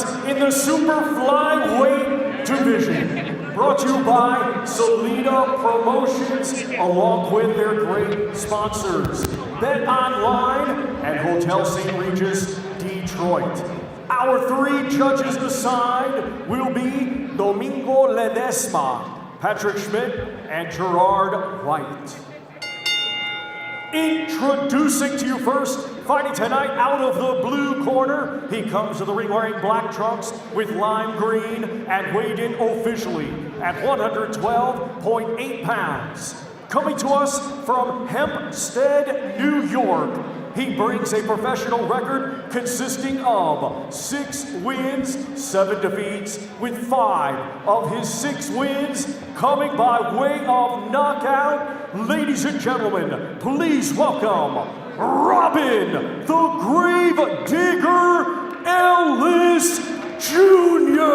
prize in the super flyweight division. Brought to you by Salida Promotions, along with their great sponsors, Bet Online and Hotel St. Regis, Detroit. Our three judges assigned will be Domingo Ledesma, Patrick Schmidt, and Gerard White. Introducing to you first, fighting tonight out of the blue corner, he comes to the ring wearing black trunks with lime green and weighed in officially at 112.8 pounds. Coming to us from Hempstead, New York, he brings a professional record consisting of 6 wins, 7 defeats, with 5 of his 6 wins coming by way of knockout. Ladies and gentlemen, please welcome Robin the Grave Digger Ellis Jr.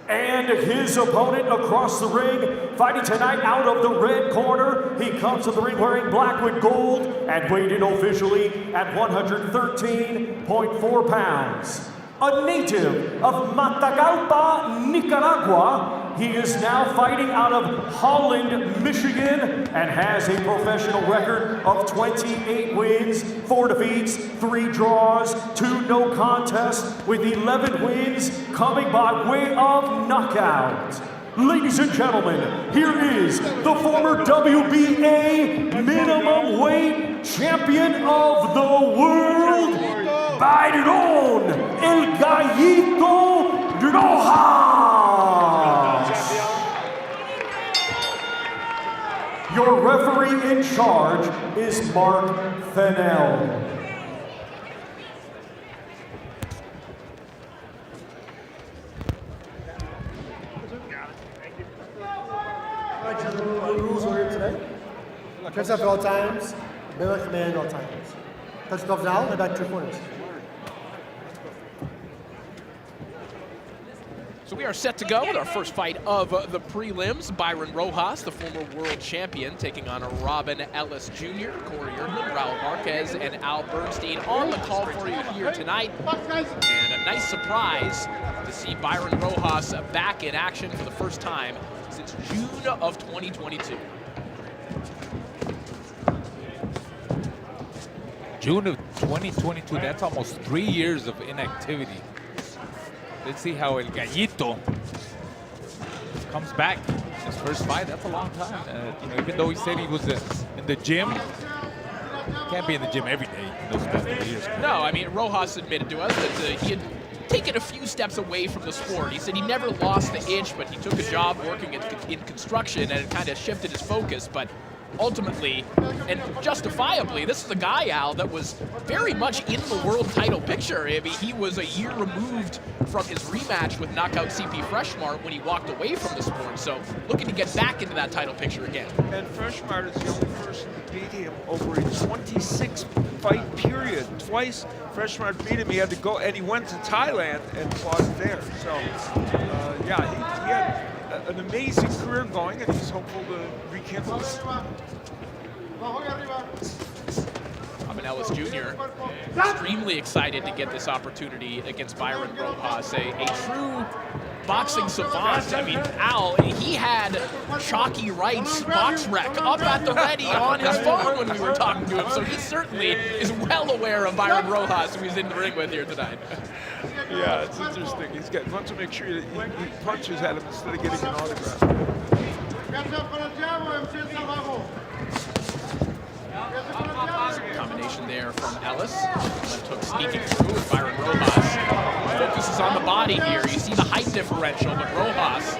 And his opponent across the ring, fighting tonight out of the red corner. He comes to the ring wearing black with gold and weighed in officially at 113.4 pounds. A native of Matagalpa, Nicaragua, he is now fighting out of Holland, Michigan, and has a professional record of 28 wins, 4 defeats, 3 draws, 2 no contests, with 11 wins coming by way of knockout. Ladies and gentlemen, here is the former WBA minimum weight champion of the world, Byron El Gallito Rojas. Your referee in charge is Mark Fennell. Rules are here today. Catch up at all times, melee command at all times. Touch gloves now and back to your corners. So we are set to go with our first fight of the prelims. Byron Rojas, the former world champion, taking on Robin Ellis Jr., Corey Erdman, Raul Marquez, and Al Bernstein on the call for you here tonight. And a nice surprise to see Byron Rojas back in action for the first time since June of 2022. June of 2022, that's almost 3 years of inactivity. Let's see how El Gallito comes back. His first fight, that's a long time. Even though he said he was in the gym, can't be in the gym every day in those past 3 years. No, I mean, Rojas admitted to us that he had taken a few steps away from the sport. He said he never lost the itch, but he took a job working in construction and it kind of shifted his focus. But ultimately, and justifiably, this is a guy, Al, that was very much in the world title picture. I mean, he was a year removed from his rematch with knockout CP Freshmart when he walked away from the sport. So looking to get back into that title picture again. And Freshmart is the only person to beat him over a 26-fight period. Twice Freshmart beat him. He had to go, and he went to Thailand and fought there. So, yeah, he had an amazing career going, and he's hopeful to rekindle it. Robin Ellis Jr. extremely excited to get this opportunity against Byron Rojas, a true boxing savant. I mean, Al, he had Chalky Wright's box rec up at the ready on his phone when we were talking to him, so he certainly is well aware of Byron Rojas, who he's in the ring with here tonight. Yeah, it's interesting. He wants to make sure that he punches at him instead of getting an autograph. Combination there from Ellis. Left hook sneaking through with Byron Rojas. Focuses on the body here. You see the height differential, but Rojas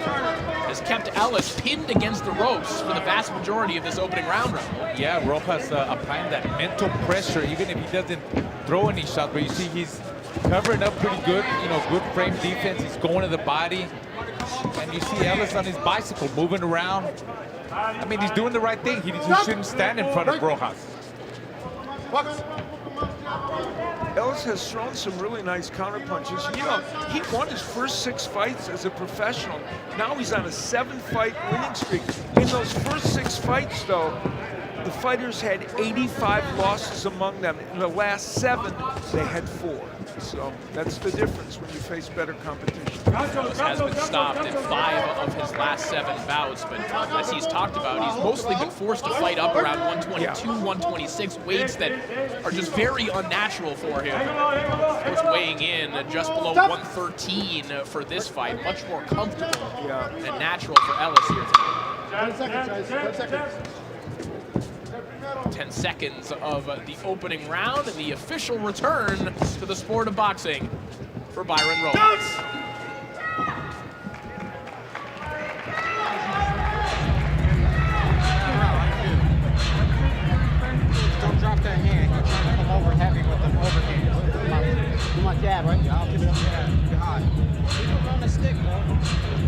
has kept Ellis pinned against the ropes for the vast majority of this opening round. Yeah, Rojas applying that mental pressure, even if he doesn't throw any shots, but you see he's covering up pretty good, good frame defense. He's going to the body. And you see Ellis on his bicycle moving around. I mean, he's doing the right thing. He shouldn't stand in front of Rojas. Ellis has thrown some really nice counter punches. He won his first 6 fights as a professional. Now he's on a 7-fight winning streak. In those first 6 fights, though, the fighters had 85 losses among them. In the last 7, they had 4. So that's the difference when you face better competition. Rojas has been stopped in 5 of his last 7 bouts, but as he's talked about, he's mostly been forced to fight up around 122, 126, weights that are just very unnatural for him. Of course, weighing in just below 113 for this fight, much more comfortable and natural for Ellis here tonight. 10 seconds, guys. 10 seconds. 10 seconds of the opening round and the official return to the sport of boxing for Byron Rojas. Don't drop that hand. You're trying to come over heavy with them overhand. Do my jab, right? Yeah, I'll keep it up there. You're high. Keep it on the stick, bro.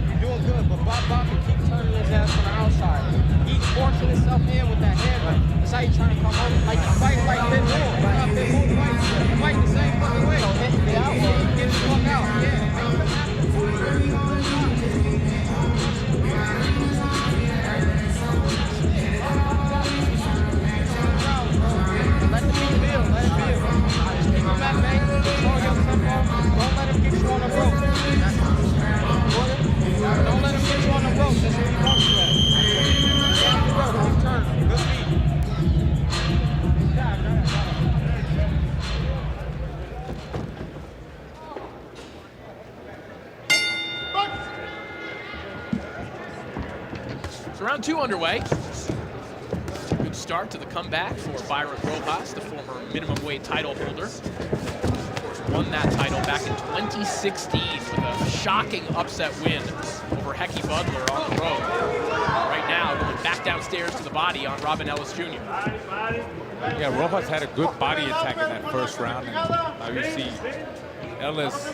You're doing good, but Bob can keep turning his ass on the outside. He's forcing himself in with that head, but that's how you're trying to come over. Like the fight like Big Bull. Big Bull fight the same fucking way. So hit the out, get the fuck out. Yeah. Let the beat build, let it build. Just keep him back, man. Control your tempo. Don't let him get you on the rope. Don't let him get you on the rope. That's where he wants you at. Get on the rope, keep turning. Good beat. So round 2 underway. Good start to the comeback for Byron Rojas, the former minimum weight title holder. Of course, won that title back in 2016 with a shocking upset win over Hecky Budler on the road. Right now, going back downstairs to the body on Robin Ellis Jr. Yeah, Rojas had a good body attack in that first round. And now you see Ellis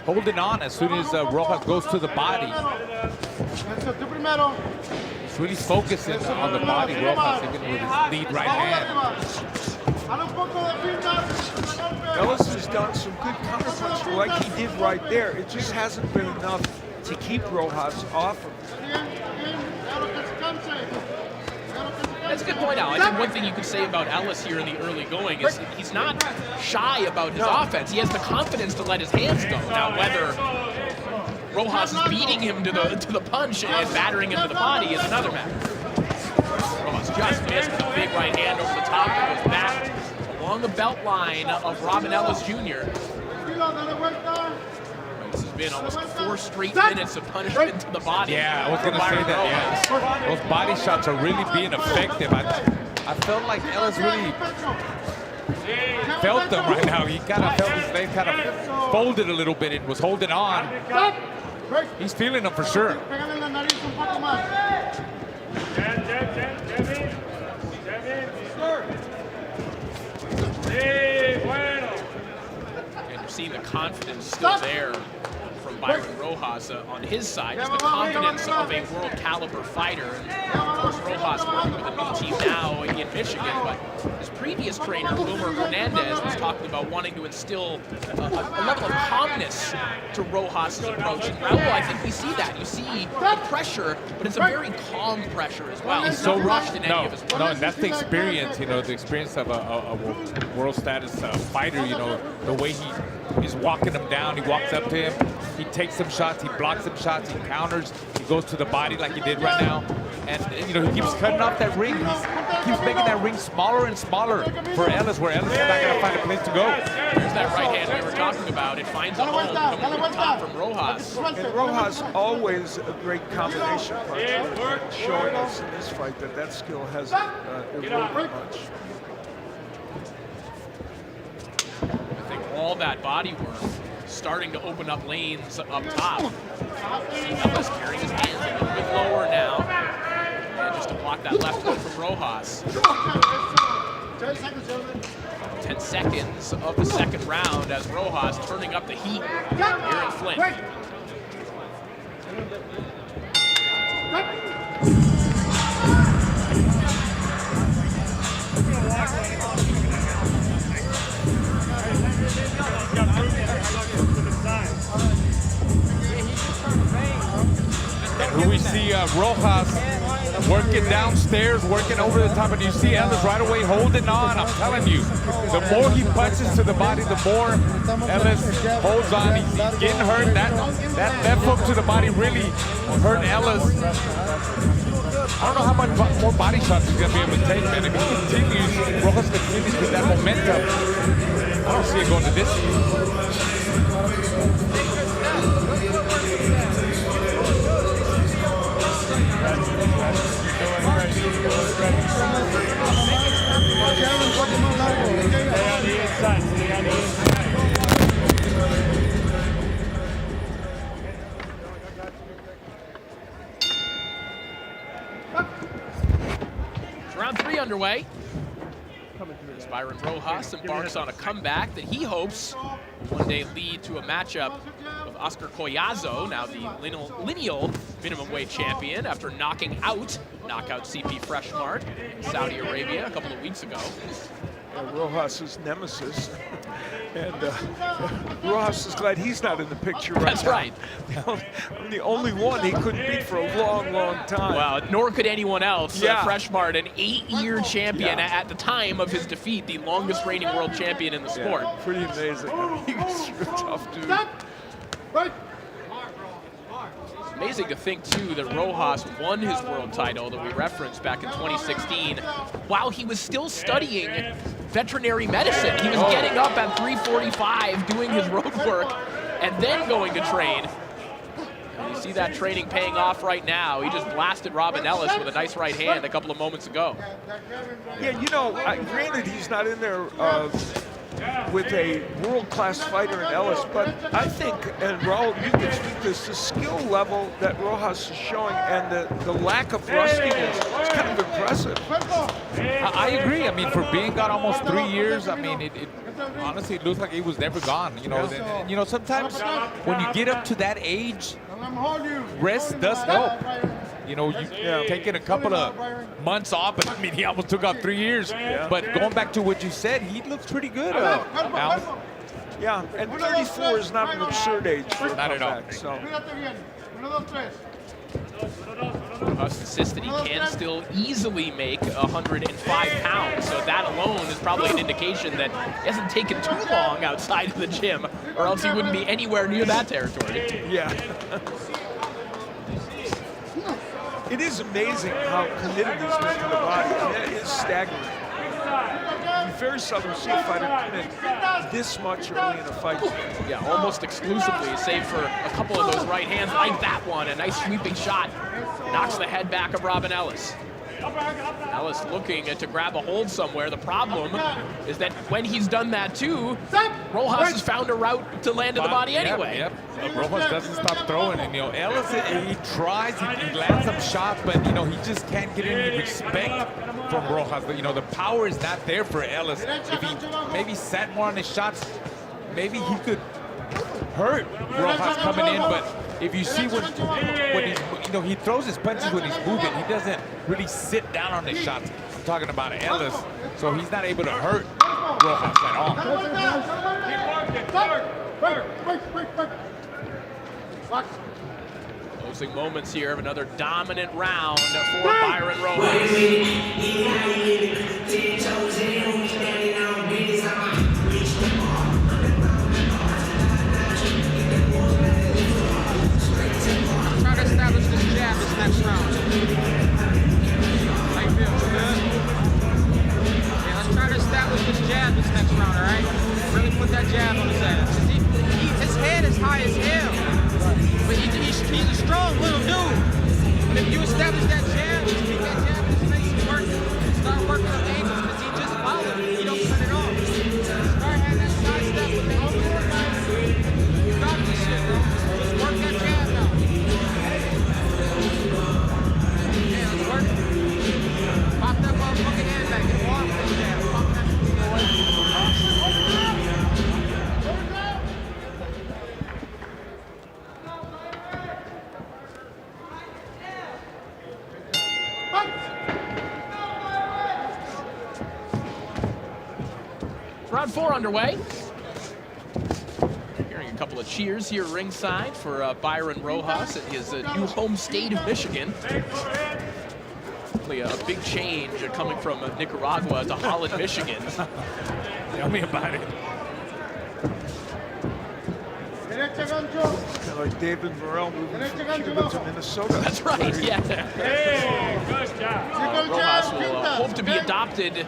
holding on as soon as Rojas goes to the body. He's really focusing on the body, Rojas, even with his lead right hand. Ellis has done some good counterpunching like he did right there. It just hasn't been enough to keep Rojas off of him. That's a good point, Al. I think one thing you could say about Ellis here in the early going is he's not shy about his offense. He has the confidence to let his hands go. Now, whether Rojas is beating him to the punch and battering him to the body is another matter. Rojas just missed with a big right hand over the top of his back along the belt line of Robin Ellis Jr. This has been almost 4 straight minutes of punishment to the body. Yeah, I was going to say that, yes. Those body shots are really being effective. I felt like Ellis really felt them right now. He kind of felt his leg kind of folded a little bit and was holding on. He's feeling them for sure. And you're seeing the confidence still there from Byron Rojas on his side. Just the confidence of a world caliber fighter. And of course, Rojas working with a new team now in Michigan, but his previous trainer, Wilmer Hernandez, was talking about wanting to instill a level of calmness to Rojas' approach. And Raul, I think we see that. You see the pressure, but it's a very calm pressure as well. He's not rushed in any of his work. No, and that's the experience, the experience of a world status fighter, the way he is walking him down. He walks up to him, he takes some shots, he blocks some shots, he counters, he goes to the body like he did right now. And, he keeps cutting off that ring. He keeps making that ring smaller and smaller for Ellis, where Ellis is not going to find a place to go. There's that right hand we were talking about. It finds a home coming from the top from Rojas. And Rojas always a great combination puncher, showing us in this fight that skill hasn't eroded much. I think all that body work starting to open up lanes up top. See Ellis carrying his hands a little bit lower now. And just to block that left hook from Rojas. 10 seconds of the second round as Rojas turning up the heat here in Flint. And who we see Rojas working downstairs, working over the top, and you see Ellis right away holding on. I'm telling you, the more he punches to the body, the more Ellis holds on. He's getting hurt. That left hook to the body really hurt Ellis. I don't know how much more body shots he's going to be able to take, man. If he continues, Rojas continues with that momentum, I don't see it going to this. Round 3 underway. As Byron Rojas embarks on a comeback that he hopes will one day lead to a matchup with Oscar Collazo, now the lineal minimum weight champion, after knocking out knockout CP Freshmart in Saudi Arabia a couple of weeks ago. Rojas' nemesis. And Rojas is glad he's not in the picture right That's now. right. I'm the only one he couldn't beat for a long, long time. Well, nor could anyone else. Yeah. Freshmart, an 8-year champion at the time of his defeat, the longest reigning world champion in the sport. Yeah, pretty amazing. He was a tough dude. Amazing to think, too, that Rojas won his world title that we referenced back in 2016 while he was still studying veterinary medicine. He was getting up at 3:45, doing his road work, and then going to train. And you see that training paying off right now. He just blasted Robin Ellis with a nice right hand a couple of moments ago. Yeah, you know, granted he's not in there with a world-class fighter in Ellis, but I think, and Raul, you can speak to this, the skill level that Rojas is showing and the lack of rustiness is kind of impressive. I agree. I mean, for being gone almost 3 years, I mean, it honestly, it looks like he was never gone. You know, sometimes when you get up to that age, rest does help. You know, taking a couple of months off, but I mean, he almost took off 3 years. Yeah. But going back to what you said, he looks pretty good, Al. Yeah, and 34 is not an absurd age for a Not at all. comeback, so. Rojas insists that he can still easily make 105 pounds, so that alone is probably an indication that he hasn't taken too long outside of the gym, or else he wouldn't be anywhere near that territory. Yeah. It is amazing how committed he's been to the body. I mean, it is staggering. You very seldom see a fighter commit this much early in a fight. Yeah, almost exclusively, save for a couple of those right hands like that one. A nice sweeping shot. Knocks the head back of Robin Ellis. Ellis looking to grab a hold somewhere. The problem is that when he's done that too, Rojas has found a route to land in the body anyway. Yep. Rojas doesn't stop throwing, and Ellis, he tries, he lands some shots, but he just can't get any respect from Rojas. The power is not there for Ellis. If he maybe sat more on his shots, maybe he could hurt Rojas coming in, but if you see when he's, he throws his punches when he's moving, he doesn't really sit down on his shots. I'm talking about Ellis, so he's not able to hurt Rojas at all. Closing moments here of another dominant round for Byron Rojas. Establish this jab this next round. How you feel? Good? Yeah, let's try to establish this jab this next round, all right? Really put that jab on his ass. His head is high as hell, but he's a strong little dude. But if you establish that jab, keep that jab in his face and start working on angles, because he just followed it. He don't cut it off. Start having that side step with the overboard, guys. You got this shit, bro. Just work that jab now. Pop that motherfucking hand back. Get off that jab. Pop that. Round 4 underway. Hearing a couple of cheers here ringside for Byron Rojas at his new home state of Michigan. certainly a big change coming from Nicaragua to Holland, Michigan. Tell me about it. Kind of like David Morrell moving from Cuba to Minnesota. That's right, yeah. Rojas will hope to be adopted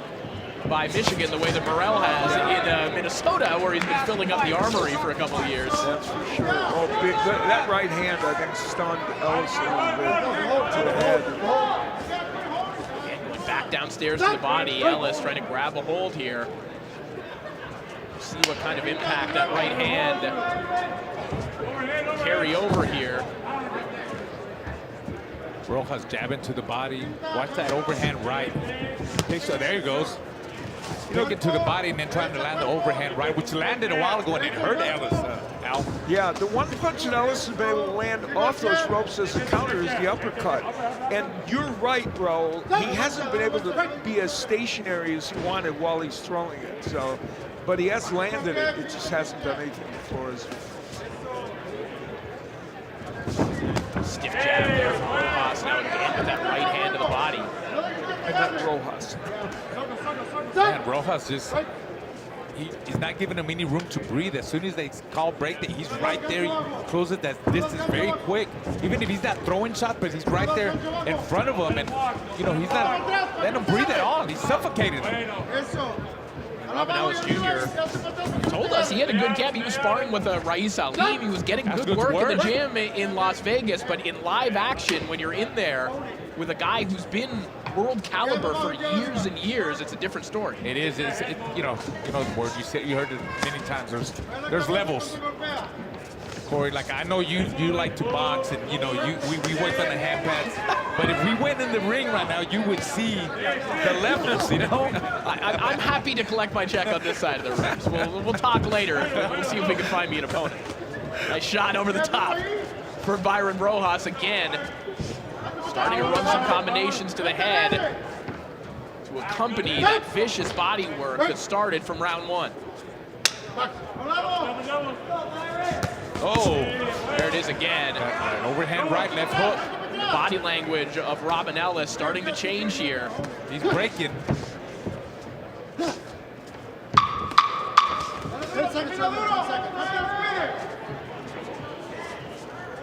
by Michigan the way that Morrell has in Minnesota, where he's been filling up the armory for a couple of years. That's for sure. Oh, big, that right hand, I think, stunned Ellis a little bit to the head. And going back downstairs to the body, Ellis trying to grab a hold here. See what kind of impact that right hand will carry over here. Rojas jabbing to the body. Watch that overhand right. Okay, so there he goes. Looking to the body and then trying to land the overhand right, which landed a while ago and it hurt Ellis, Al. Yeah, the one punch that Ellis has been able to land off those ropes as a counter is the uppercut. And you're right, bro. He hasn't been able to be as stationary as he wanted while he's throwing it. So, but he has landed it. It just hasn't done anything for us. Stiff jab there from Rojas. Now again with that right hand to the body. And then Rojas. Man, Rojas just, he's not giving him any room to breathe. As soon as they call break, he's right there. He closes that distance very quick. Even if he's not throwing shots, but he's right there in front of him. And, you know, he's not letting him breathe at all. He's suffocating him. Robin Ellis Jr. told us he had a good camp. He was sparring with Rais Salim. He was getting good work in the gym in Las Vegas. But in live action, when you're in there with a guy who's been world caliber for years and years, it's a different story. It is. You know the word you heard it many times. There's levels. Corey, like I know you like to box, and you know we work on the hand pads. But if we went in the ring right now, you would see the levels. You know. I'm happy to collect my check on this side of the ring. So we'll talk later. We'll see if we can find me an opponent. Nice shot over the top for Byron Rojas again. Starting to run some combinations to the head to accompany that vicious body work that started from round one. Oh, there it is again. Overhand right, left hook. Body language of Robin Ellis starting to change here. He's breaking.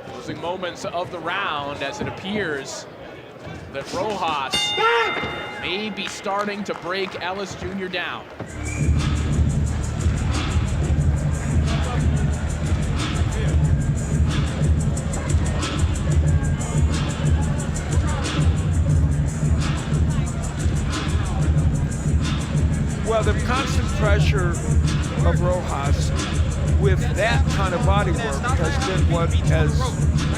Closing moments of the round as it appears that Rojas may be starting to break Ellis Jr. down. Well, the constant pressure of Rojas with that kind of body work has been what, as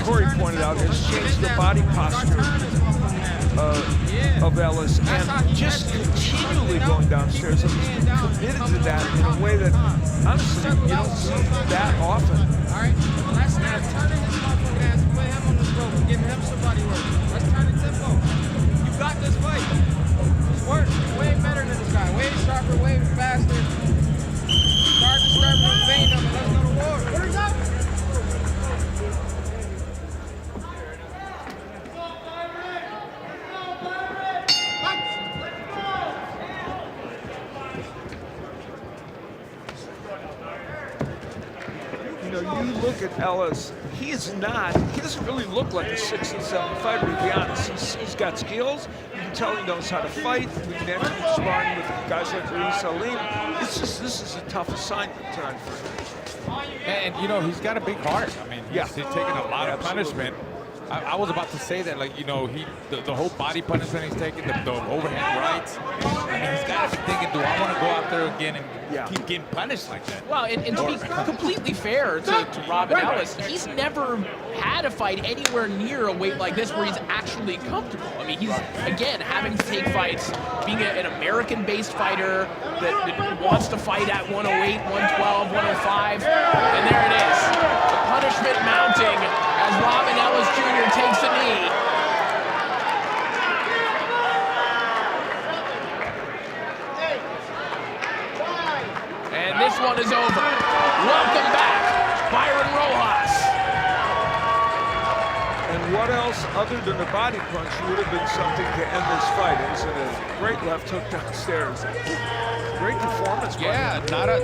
Corey pointed out, has changed the body posture of Ellis, and just continually going downstairs. And he's been committed to that in a way that, honestly, you don't see that often. All right, let's start turning this motherfucking ass. Put him on this rope and give him some body work. Let's turn the tempo. You got this fight. This works. You're way better than this guy. Way sharper, way faster. Start disturbing him, bang him, and let's go to war. Where's up? You know, you look at Ellis, he doesn't really look like a 6 and 7 fighter, to be honest. He's got skills. You can tell he knows how to fight. We mentioned sparring with guys like Rais Salim. It's just, this is a tough assignment tonight for him. And you know, he's got a big heart. I mean, he's taking a lot of punishment. I was about to say that, like, you know, the whole body punishment he's taking, the overhand rights. I mean, he's got to be thinking, do I want to go out there again and keep getting punished like that? Well, and to be completely fair to Robin Ellis, he's never had a fight anywhere near a weight like this where he's actually comfortable. I mean, he's, again, having to take fights, being an American-based fighter that wants to fight at 108, 112, 105, and there it is. The punishment mounting as Robin Ellis Jr. takes a knee. And this one is over. Welcome back, Byron Rojas. And what else other than the body punch would have been something to end this fight? It was a great left hook downstairs. Great performance. Yeah, not a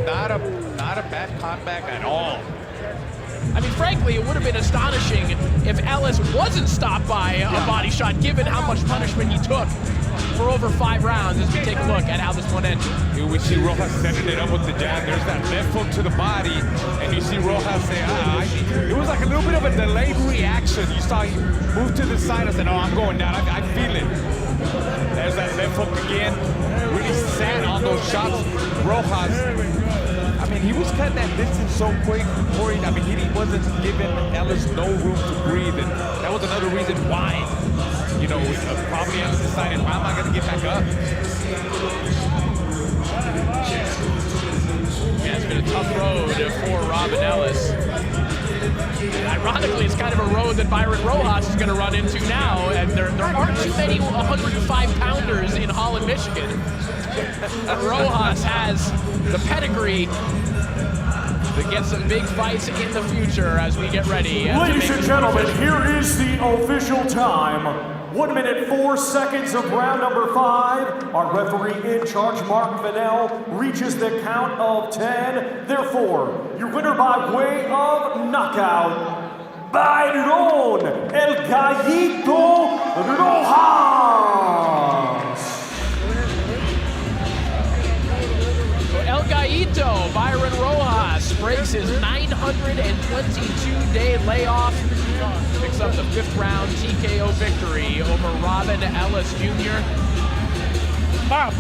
bad comeback at all. I mean, frankly, it would have been astonishing if Ellis wasn't stopped by a body shot, given how much punishment he took for over 5 rounds, as we take a look at how this one ended. Here we see Rojas setting it up with the jab. There's that left hook to the body, and you see Rojas say, it was like a little bit of a delayed reaction. You saw he move to the side and said, oh, I'm going down. I feel it. There's that left hook again. Really sat on those shots. Rojas, I mean, he was cutting that distance so quick. I mean, he wasn't giving Ellis no room to breathe, and that was another reason why, you know, probably Ellis decided, why am I going to get back up? Yeah, it's been a tough road for Robin Ellis. And ironically, it's kind of a road that Byron Rojas is going to run into now, and there aren't too many 105-pounders in Holland, Michigan. Rojas has the pedigree to get some big fights in the future as we get ready. Ladies and gentlemen, here is the official time. 1 minute 4 seconds of round number 5. Our referee in charge, Mark Fennell, reaches the count of 10. Therefore, your winner by way of knockout, Byron El Gallito Rojas. El Gallito, Byron Rojas, breaks his 922-day layoff, picks up the 5th round TKO victory over Robin Ellis Jr. Bob.